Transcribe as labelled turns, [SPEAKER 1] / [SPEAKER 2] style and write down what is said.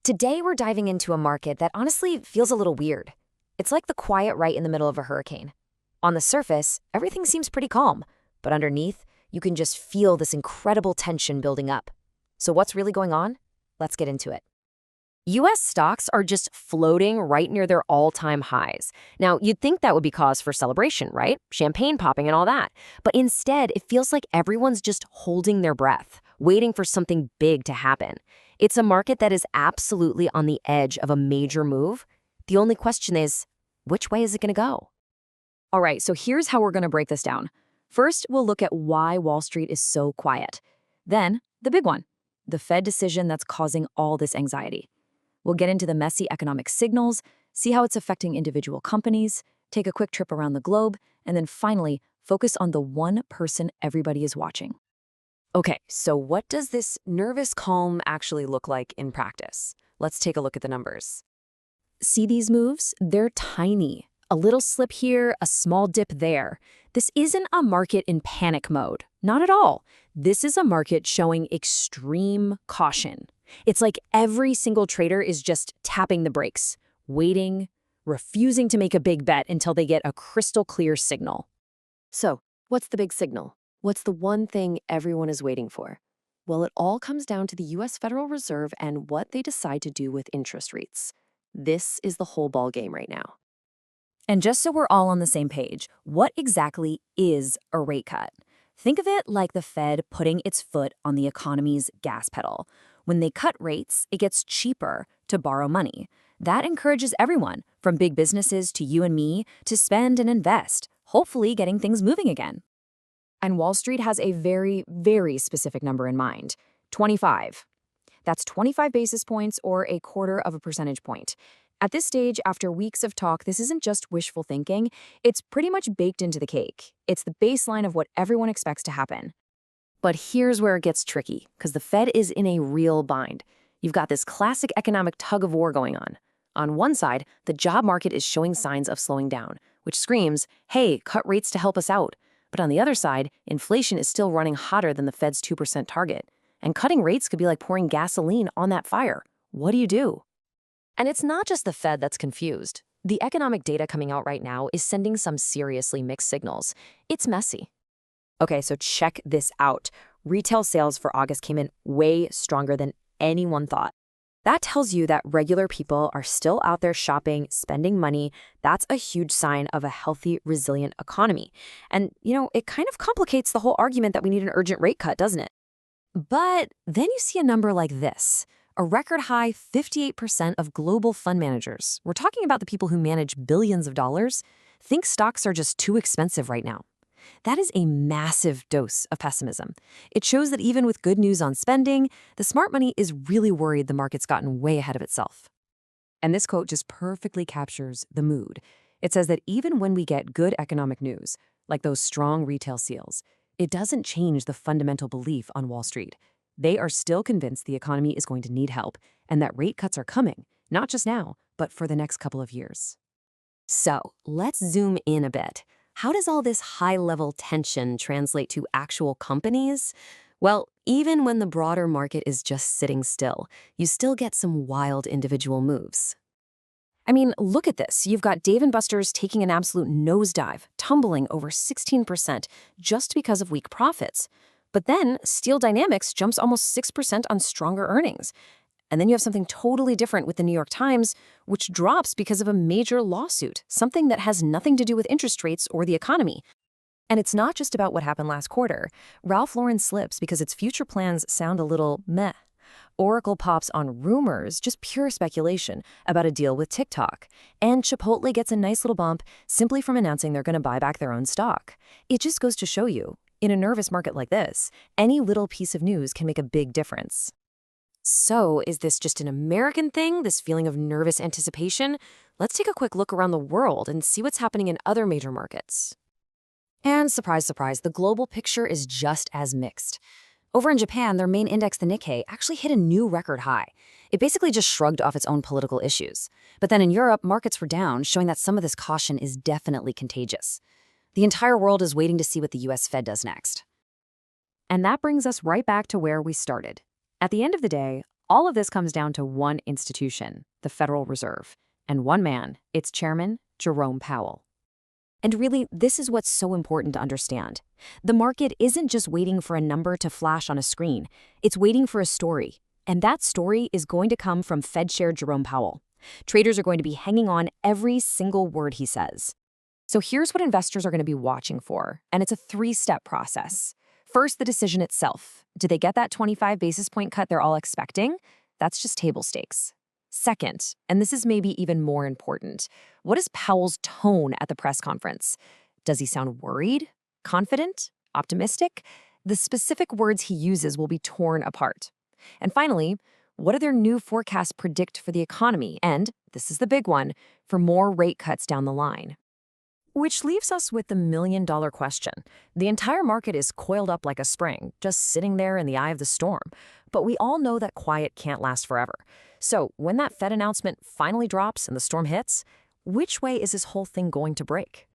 [SPEAKER 1] Today, we're diving into a market that honestly feels a little weird. It's like the quiet right in the middle of a hurricane. On the surface, everything seems pretty calm, but underneath, you can just feel this incredible tension building up. So what's really going on? Let's get into it. U.S. stocks are just floating right near their all-time highs. Now, you'd think that would be cause for celebration, right? Champagne popping and all that. But instead, it feels like everyone's just holding their breath, waiting for something big to happen. It's a market that is absolutely on the edge of a major move. The only question is, which way is it going to go? All right, so here's how we're going to break this down. First, we'll look at why Wall Street is so quiet. Then, the big one, the Fed decision that's causing all this anxiety. We'll get into the messy economic signals, see how it's affecting individual companies, take a quick trip around the globe, and then finally, focus on the one person everybody is watching. Okay, so what does this nervous calm actually look like in practice? Let's take a look at the numbers. See these moves? They're tiny. A little slip here, a small dip there. This isn't a market in panic mode. Not at all. This is a market showing extreme caution. It's like every single trader is just tapping the brakes, waiting, refusing to make a big bet until they get a crystal clear signal. So, what's the big signal? What's the one thing everyone is waiting for? Well, it all comes down to the U.S. Federal Reserve and what they decide to do with interest rates. This is the whole ball game right now. And just so we're all on the same page, what exactly is a rate cut? Think of it like the Fed putting its foot on the economy's gas pedal. When they cut rates, it gets cheaper to borrow money. That encourages everyone, from big businesses to you and me, to spend and invest, hopefully getting things moving again. And Wall Street has a very, very specific number in mind, 25. That's 25 basis points or a quarter of a percentage point. At this stage, after weeks of talk, this isn't just wishful thinking. It's pretty much baked into the cake. It's the baseline of what everyone expects to happen. But here's where it gets tricky, because the Fed is in a real bind. You've got this classic economic tug-of-war going on. On one side, the job market is showing signs of slowing down, which screams, hey, cut rates to help us out. But on the other side, inflation is still running hotter than the Fed's 2% target. And cutting rates could be like pouring gasoline on that fire. What do you do? And it's not just the Fed that's confused. The economic data coming out right now is sending some seriously mixed signals. It's messy. Okay, so check this out. Retail sales for August came in way stronger than anyone thought. That tells you that regular people are still out there shopping, spending money. That's a huge sign of a healthy, resilient economy. And, it kind of complicates the whole argument that we need an urgent rate cut, doesn't it? But then you see a number like this. A record high 58% of global fund managers, we're talking about the people who manage billions of dollars, think stocks are just too expensive right now. That is a massive dose of pessimism. It shows that even with good news on spending, the smart money is really worried the market's gotten way ahead of itself. And this quote just perfectly captures the mood. It says that even when we get good economic news, like those strong retail sales, it doesn't change the fundamental belief on Wall Street. They are still convinced the economy is going to need help and that rate cuts are coming, not just now, but for the next couple of years. So let's zoom in a bit. How does all this high-level tension translate to actual companies? Well, even when the broader market is just sitting still, you still get some wild individual moves. I mean, look at this. You've got Dave & Buster's taking an absolute nosedive, tumbling over 16% just because of weak profits. But then Steel Dynamics jumps almost 6% on stronger earnings. And then you have something totally different with the New York Times, which drops because of a major lawsuit, something that has nothing to do with interest rates or the economy. And it's not just about what happened last quarter. Ralph Lauren slips because its future plans sound a little meh. Oracle pops on rumors, just pure speculation, about a deal with TikTok. And Chipotle gets a nice little bump simply from announcing they're going to buy back their own stock. It just goes to show you, in a nervous market like this, any little piece of news can make a big difference. So, is this just an American thing, this feeling of nervous anticipation? Let's take a quick look around the world and see what's happening in other major markets. And surprise, surprise, the global picture is just as mixed. Over in Japan, their main index, the Nikkei, actually hit a new record high. It basically just shrugged off its own political issues. But then in Europe, markets were down, showing that some of this caution is definitely contagious. The entire world is waiting to see what the US Fed does next. And that brings us right back to where we started. At the end of the day,
[SPEAKER 2] All of this comes down to one institution, the Federal Reserve, and one man, its chairman, Jerome Powell.
[SPEAKER 1] And really, this is what's so important to understand. The market isn't just waiting for a number to flash on a screen. It's waiting for a story. And that story is going to come from Fed Chair Jerome Powell. Traders are going to be hanging on every single word he says. So here's what investors are going to be watching for, and it's a three-step process. First, the decision itself. Did they get that 25 basis point cut they're all expecting? That's just table stakes. Second, and this is maybe even more important, what is Powell's tone at the press conference? Does he sound worried, confident, optimistic? The specific words he uses will be torn apart. And finally, what do their new forecasts predict for the economy? And, this is the big one, for more rate cuts down the line. Which leaves us with the million-dollar question. The entire market is coiled up like a spring, just sitting there in the eye of the storm. But we all know that quiet can't last forever. So when that Fed announcement finally drops and the storm hits, which way is this whole thing going to break?